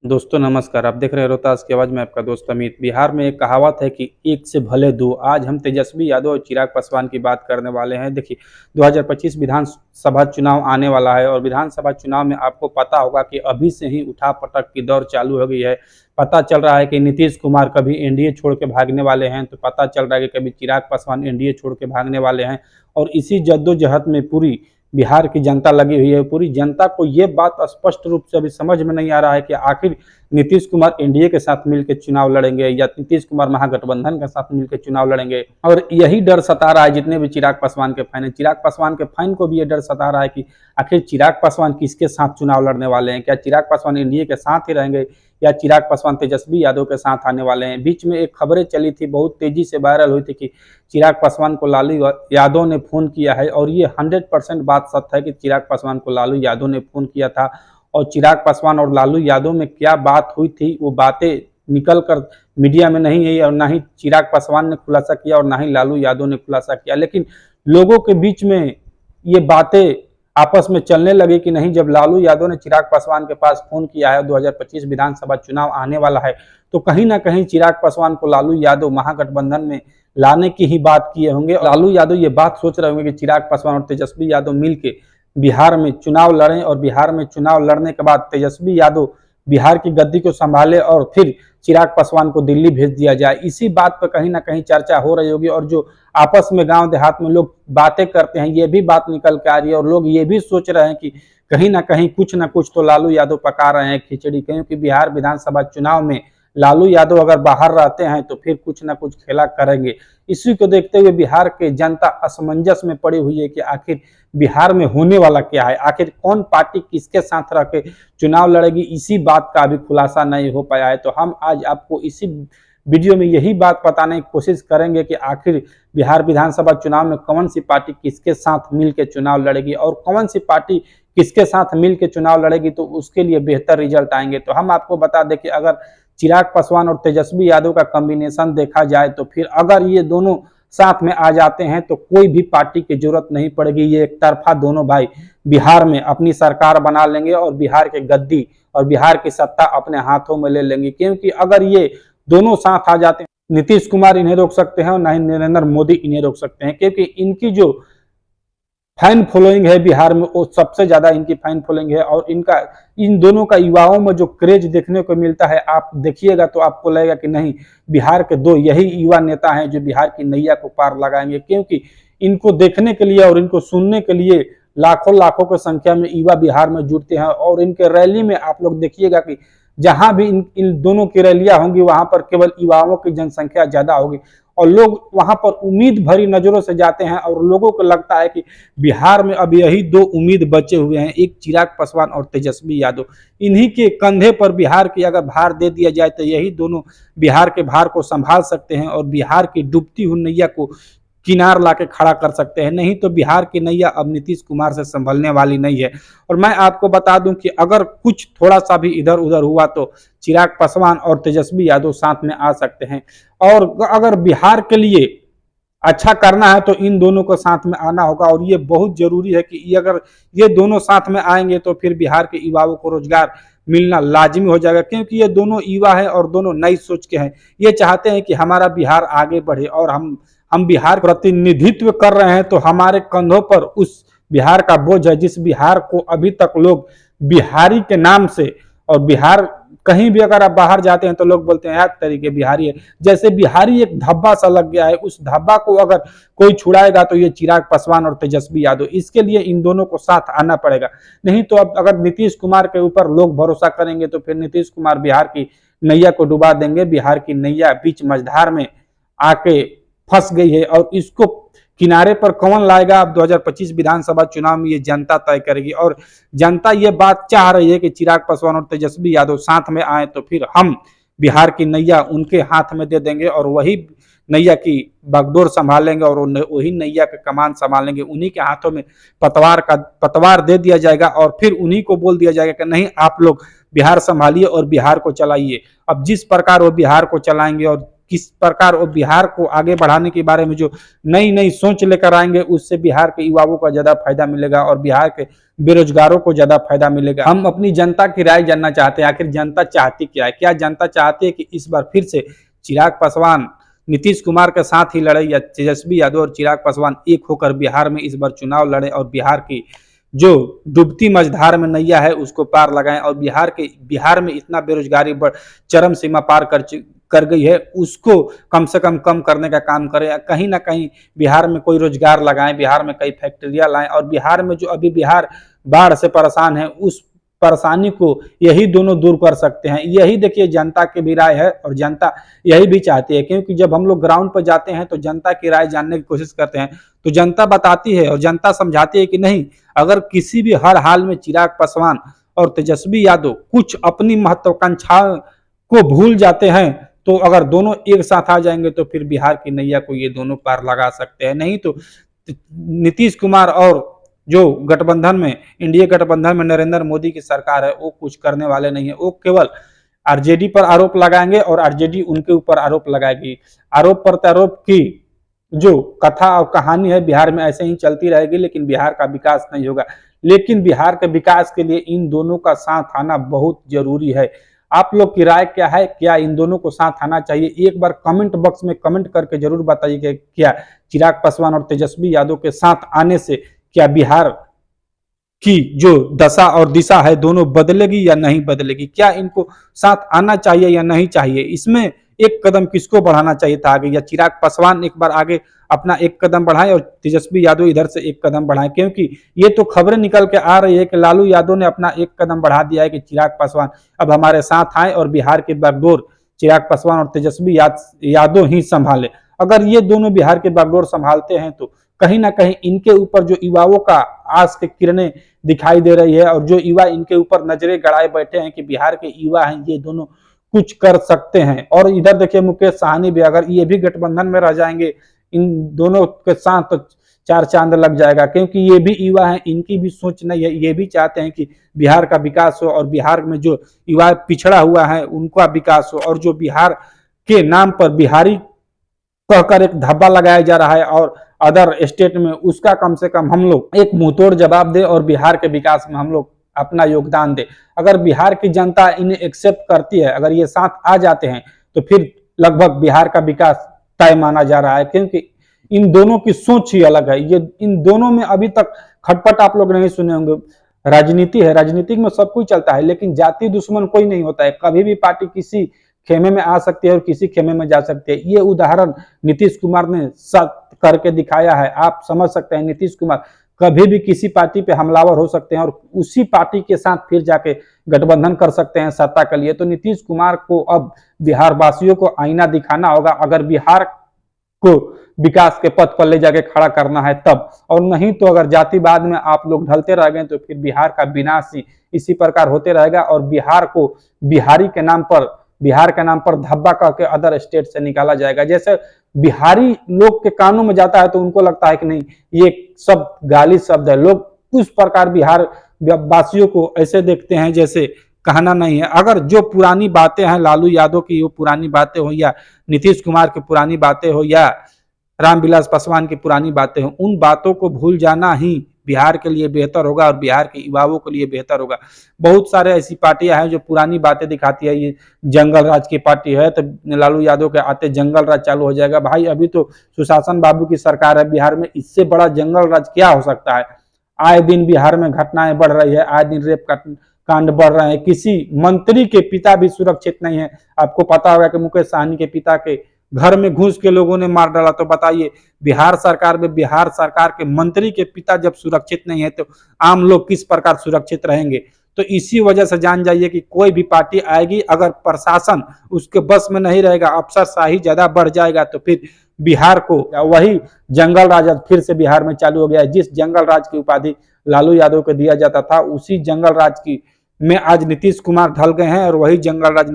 दोस्तों नमस्कार। आप देख रहे हैं रोहतास की आवाज़ में आपका दोस्त अमित। बिहार में एक कहावत है कि एक से भले दो। आज हम तेजस्वी यादव और चिराग पासवान की बात करने वाले हैं। देखिए 2025 विधानसभा चुनाव आने वाला है और विधानसभा चुनाव में आपको पता होगा कि अभी से ही उठा-पटक की दौर चालू हो गई है। पता चल रहा है कि नीतीश कुमार कभी एनडीए छोड़ के भागने वाले हैं, तो पता चल रहा है कि कभी चिराग पासवान एनडीए छोड़ के भागने वाले हैं और इसी जद्दोजहद में पूरी बिहार की जनता लगी हुई है। पूरी जनता को ये बात स्पष्ट रूप से अभी समझ में नहीं आ रहा है कि आखिर नीतीश कुमार एनडीए के साथ मिलकर चुनाव लड़ेंगे या नीतीश कुमार महागठबंधन के साथ मिलकर चुनाव लड़ेंगे। और यही डर सता रहा है जितने भी चिराग पासवान के फैन हैं। चिराग पासवान के फैन को भी ये डर सता रहा है कि आखिर चिराग पासवान किसके साथ चुनाव लड़ने वाले हैं। क्या चिराग पासवान एनडीए के साथ ही रहेंगे या चिराग पासवान तेजस्वी यादव के साथ आने वाले हैं। बीच में एक खबरें चली थी, बहुत तेजी से वायरल हुई थी कि चिराग पासवान को लालू यादव ने फोन किया है और ये 100% बात सत्य है कि चिराग पासवान को लालू यादव ने फोन किया था। और चिराग पासवान और लालू यादव में क्या बात हुई थी, वो बातें निकल कर मीडिया में नहीं आई और ना ही चिराग पासवान ने खुलासा किया और ना ही लालू यादव ने खुलासा किया। लेकिन लोगों के बीच में ये बातें आपस में चलने लगी कि नहीं, जब लालू यादव ने चिराग पासवान के पास फोन किया है, 2025 विधानसभा चुनाव आने वाला है, तो कहीं ना कहीं चिराग पासवान को लालू यादव महागठबंधन में लाने की ही बात किए होंगे। लालू यादव ये बात सोच रहे होंगे कि चिराग पासवान और तेजस्वी यादव मिलकर बिहार में चुनाव लड़ें और बिहार में चुनाव लड़ने के बाद तेजस्वी यादव बिहार की गद्दी को संभाले और फिर चिराग पासवान को दिल्ली भेज दिया जाए। इसी बात पर कहीं ना कहीं चर्चा हो रही होगी और जो आपस में गांव देहात में लोग बातें करते हैं, ये भी बात निकल के आ रही है और लोग ये भी सोच रहे हैं कि कहीं ना कुछ तो लालू यादव पका रहे हैं खिचड़ी, क्योंकि बिहार विधानसभा चुनाव में लालू यादव अगर बाहर रहते हैं तो फिर कुछ ना कुछ खेला करेंगे। इसी को देखते हुए बिहार के जनता असमंजस में पड़ी हुई है कि आखिर बिहार में होने वाला क्या है, आखिर कौन पार्टी किसके साथ रह के चुनाव लड़ेगी, इसी बात का अभी खुलासा नहीं हो पाया है। तो हम आज आपको इसी वीडियो में यही बात बताने की कोशिश करेंगे कि आखिर बिहार विधानसभा चुनाव में कौन सी पार्टी किसके साथ मिलकर चुनाव लड़ेगी और कौन सी पार्टी किसके साथ मिलकर चुनाव लड़ेगी तो उसके लिए बेहतर रिजल्ट आएंगे। तो हम आपको बता दें कि अगर चिराग पासवान और तेजस्वी यादव का कॉम्बिनेशन देखा जाए तो फिर अगर ये दोनों साथ में आ जाते हैं तो कोई भी पार्टी की जरूरत नहीं पड़ेगी। ये एक तरफा दोनों भाई बिहार में अपनी सरकार बना लेंगे और बिहार के गद्दी और बिहार की सत्ता अपने हाथों में ले लेंगे, क्योंकि अगर ये दोनों साथ आ जाते हैं, नीतीश कुमार इन्हें रोक सकते हैं और ना ही नरेंद्र मोदी इन्हें रोक सकते हैं, क्योंकि इनकी जो फैन फॉलोइंग है बिहार में वो सबसे ज्यादा इनकी फैन फॉलोइंग है और इनका इन दोनों का युवाओं में जो क्रेज देखने को मिलता है, आप देखिएगा तो आपको लगेगा कि नहीं, बिहार के दो यही युवा नेता हैं जो बिहार की नैया को पार लगाएंगे। क्योंकि इनको देखने के लिए और इनको सुनने के लिए लाखों लाखों की संख्या में युवा बिहार में जुटते हैं और इनके रैली में आप लोग देखिएगा कि जहां भी इन दोनों की रैलियां होंगी वहां पर केवल युवाओं की जनसंख्या ज्यादा होगी और लोग वहां पर उम्मीद भरी नजरों से जाते हैं और लोगों को लगता है कि बिहार में अब यही दो उम्मीद बचे हुए हैं, एक चिराग पासवान और तेजस्वी यादव। इन्हीं के कंधे पर बिहार की अगर भार दे दिया जाए तो यही दोनों बिहार के भार को संभाल सकते हैं और बिहार की डूबती हुई नैया को किनार लाके खड़ा कर सकते हैं। नहीं तो बिहार की नैया अब नीतीश कुमार से संभलने वाली नहीं है। और मैं आपको बता दूं कि अगर कुछ थोड़ा सा भी इधर उधर हुआ तो चिराग पासवान और तेजस्वी यादव साथ में आ सकते हैं। और अगर बिहार के लिए अच्छा करना है तो इन दोनों को साथ में आना होगा और ये बहुत जरूरी है कि अगर ये दोनों साथ में आएंगे तो फिर बिहार के युवाओं को रोजगार मिलना लाजिमी हो जाएगा, क्योंकि ये दोनों युवा हैं और दोनों नई सोच के हैं। ये चाहते हैं कि हमारा बिहार आगे बढ़े और हम बिहार प्रतिनिधित्व कर रहे हैं तो हमारे कंधों पर उस बिहार का बोझ है जिस बिहार को अभी तक लोग बिहारी के नाम से, और बिहार कहीं भी अगर आप बाहर जाते हैं तो लोग बोलते हैं यार तरीके बिहारी है, जैसे बिहारी एक धब्बा सा लग गया है। उस धब्बा को अगर कोई छुड़ाएगा तो ये चिराग पासवान और तेजस्वी यादव, इसके लिए इन दोनों को साथ आना पड़ेगा। नहीं तो अब अगर नीतीश कुमार के ऊपर लोग भरोसा करेंगे तो फिर नीतीश कुमार बिहार की नैया को डुबा देंगे। बिहार की नैया बीच मझधार में आके फंस गई है और इसको किनारे पर कौन लाएगा अब 2025 विधानसभा चुनाव में ये जनता तय करेगी। और जनता ये बात चाह रही है कि चिराग पासवान और तेजस्वी यादव साथ में आए तो फिर हम बिहार की नैया उनके हाथ में दे देंगे और वही नैया की बागडोर संभालेंगे और वही नैया का कमान संभालेंगे। उन्हीं के हाथों में पतवार दे दिया जाएगा और फिर उन्हीं को बोल दिया जाएगा कि नहीं, आप लोग बिहार संभालिए और बिहार को चलाइए। अब जिस प्रकार वो बिहार को चलाएंगे और किस प्रकार वो बिहार को आगे बढ़ाने के बारे में जो नई नई सोच लेकर आएंगे, उससे बिहार के युवाओं को ज्यादा फायदा मिलेगा और बिहार के बेरोजगारों को ज्यादा फायदा मिलेगा। हम अपनी जनता की राय जानना चाहते हैं, आखिर जनता चाहती क्या है? क्या जनता चाहती है कि इस बार फिर से चिराग पासवान नीतीश कुमार के साथ ही लड़े, या तेजस्वी यादव और चिराग पासवान एक होकर बिहार में इस बार चुनाव लड़े और बिहार की जो डूबती मझधार में नैया है उसको पार लगाएं और बिहार में इतना बेरोजगारी चरम सीमा पार कर गई है, उसको कम से कम करने का काम करें। कहीं ना कहीं बिहार में कोई रोजगार लगाएं, बिहार में कई फैक्ट्रियां लाएं और बिहार में जो अभी बिहार बाढ़ से परेशान है उस परेशानी को यही दोनों दूर कर सकते हैं। यही देखिए जनता की भी राय है और जनता यही भी चाहती है, क्योंकि जब हम लोग ग्राउंड पर जाते हैं तो जनता की राय जानने की कोशिश करते हैं तो जनता बताती है और जनता समझाती है कि नहीं, अगर किसी भी हर हाल में चिराग पासवान और तेजस्वी यादव कुछ अपनी महत्वाकांक्षा को भूल जाते हैं तो अगर दोनों एक साथ आ जाएंगे तो फिर बिहार की नैया को ये दोनों पार लगा सकते हैं। नहीं तो नीतीश कुमार और जो गठबंधन में इंडिया गठबंधन में नरेंद्र मोदी की सरकार है वो कुछ करने वाले नहीं है। वो केवल आरजेडी पर आरोप लगाएंगे और आरजेडी उनके ऊपर आरोप लगाएगी। आरोप प्रत्यारोप की जो कथा और कहानी है बिहार में ऐसे ही चलती रहेगी, लेकिन बिहार का विकास नहीं होगा। लेकिन बिहार के विकास के लिए इन दोनों का साथ आना बहुत जरूरी है। आप लोग की राय क्या है? क्या इन दोनों को साथ आना चाहिए? एक बार कमेंट बॉक्स में कमेंट करके जरूर बताइए कि क्या चिराग पासवान और तेजस्वी यादव के साथ आने से क्या बिहार की जो दशा और दिशा है दोनों बदलेगी या नहीं बदलेगी? क्या इनको साथ आना चाहिए या नहीं चाहिए? इसमें एक कदम किसको बढ़ाना चाहिए था आगे? या चिराग पासवान एक बार आगे अपना एक कदम बढ़ाएं और तेजस्वी यादव इधर से एक कदम बढ़ाएं, क्योंकि ये तो खबरें निकल के आ रही है कि लालू यादव ने अपना एक कदम बढ़ा दिया है कि चिराग पासवान अब हमारे साथ आए और बिहार की बागडोर चिराग पासवान और तेजस्वी यादव ही संभाले। अगर ये दोनों बिहार के बागडोर संभालते हैं तो कहीं ना कहीं इनके ऊपर जो युवाओं का आस की किरणें दिखाई दे रही है और जो युवा इनके ऊपर नजरें गड़ाए बैठे हैं कि बिहार के युवा हैं, ये दोनों कुछ कर सकते हैं। और इधर देखिए मुकेश साहनी भी, अगर ये भी गठबंधन में रह जाएंगे इन दोनों के साथ तो चार चांद लग जाएगा, क्योंकि ये भी युवा हैं, इनकी भी सोच नहीं है। ये भी चाहते हैं कि बिहार का विकास हो और बिहार में जो युवा पिछड़ा हुआ है उनका विकास हो, और जो बिहार के नाम पर बिहारी कहकर एक धब्बा लगाया जा रहा है और अदर स्टेट में, उसका कम से कम हम लोग एक मुंहतोड़ जवाब दे और बिहार के विकास में हम लोग अपना योगदान दे। अगर बिहार की जनता इन्हें एक्सेप्ट करती है, अगर ये साथ आ जाते हैं तो फिर लगभग बिहार का विकास तय माना जा रहा है, क्योंकि इन दोनों की सोच ही अलग है। ये इन दोनों में अभी तक खटपट आप लोग नहीं सुने होंगे। राजनीति है, राजनीति में सब कुछ चलता है, लेकिन जाति दुश्मन कोई नहीं होता है। कभी भी पार्टी किसी खेमे में आ सकती है और किसी खेमे में जा सकती है। ये उदाहरण नीतीश कुमार ने करके दिखाया है। आप समझ सकते हैं नीतीश कुमार कभी भी किसी पार्टी पे हमलावर हो सकते हैं और उसी पार्टी के साथ फिर जाके गठबंधन कर सकते हैं सत्ता के लिए। तो नीतीश कुमार को अब बिहार वासियों को आईना दिखाना होगा, अगर बिहार को विकास के पथ पर ले जाके खड़ा करना है तब, और नहीं तो अगर जातिवाद में आप लोग ढलते रह गए तो फिर बिहार का विनाश ही इसी प्रकार होते रहेगा और बिहार को बिहार के नाम पर धब्बा करके अदर स्टेट से निकाला जाएगा। जैसे बिहारी लोग के कानों में जाता है तो उनको लगता है कि नहीं ये सब गाली शब्द है, लोग उस प्रकार बिहार वासियों को ऐसे देखते हैं जैसे कहना नहीं है। अगर जो पुरानी बातें हैं लालू यादव की, वो पुरानी बातें हो या नीतीश कुमार की पुरानी बातें हो या रामविलास पासवान की पुरानी बातें हो, उन बातों को भूल जाना ही बिहार के लिए बेहतर होगा और बिहार के युवाओं के लिए बेहतर होगा। बहुत सारे ऐसी पार्टियां हैं जो पुरानी बातें दिखाती है। ये जंगल राज की पार्टी है तो लालू यादव के आते जंगल राज चालू हो जाएगा। भाई अभी तो सुशासन बाबू की सरकार है बिहार में, इससे बड़ा जंगल राज क्या हो सकता है? आए दिन बिहार में घटनाएं बढ़ रही है, आए दिन रेप कांड बढ़ रहे हैं। किसी मंत्री के पिता भी सुरक्षित नहीं है। आपको पता होगा कि मुकेश साहनी के पिता के घर में घुस के लोगों ने मार डाला। तो बताइए बिहार सरकार में बिहार सरकार के मंत्री के पिता जब सुरक्षित नहीं है तो आम लोग किस प्रकार सुरक्षित रहेंगे? तो इसी वजह से जान जाइए कि कोई भी पार्टी आएगी, अगर प्रशासन उसके बस में नहीं रहेगा, अफसरशाही ज्यादा बढ़ जाएगा तो फिर बिहार को वही जंगल राज फिर से बिहार में चालू हो गया है। जिस जंगल राज की उपाधि लालू यादव को दिया जाता था, उसी जंगल राज की में आज नीतीश कुमार ढल गए हैं और वही जंगल राज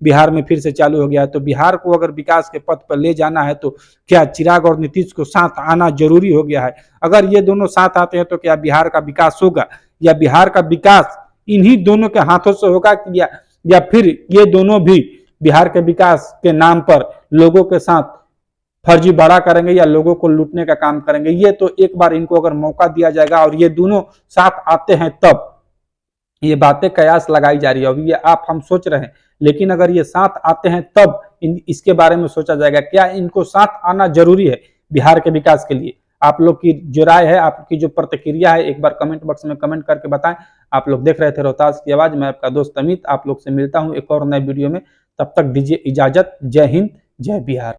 बिहार में फिर से चालू हो गया है। तो बिहार को अगर विकास के पथ पर ले जाना है तो क्या चिराग और नीतीश को साथ आना जरूरी हो गया है। अगर ये दोनों साथ आते हैं तो क्या बिहार का विकास होगा, या बिहार का विकास इन्हीं दोनों के हाथों से होगा, या फिर ये दोनों भी बिहार के विकास के नाम पर लोगों के साथ फर्जीवाड़ा करेंगे या लोगों को लूटने का काम करेंगे। ये तो एक बार इनको अगर मौका दिया जाएगा और ये दोनों साथ आते हैं तब ये बातें कयास लगाई जा रही है। अभी ये आप हम सोच रहे हैं, लेकिन अगर ये साथ आते हैं तब इसके बारे में सोचा जाएगा क्या इनको साथ आना जरूरी है बिहार के विकास के लिए। आप लोग की जो राय है, आपकी जो प्रतिक्रिया है, एक बार कमेंट बॉक्स में कमेंट करके बताएं। आप लोग देख रहे थे रोहतास की आवाज, मैं आपका दोस्त अमित। आप लोग से मिलता हूं एक और नए वीडियो में, तब तक दीजिए इजाजत। जय हिंद, जय बिहार।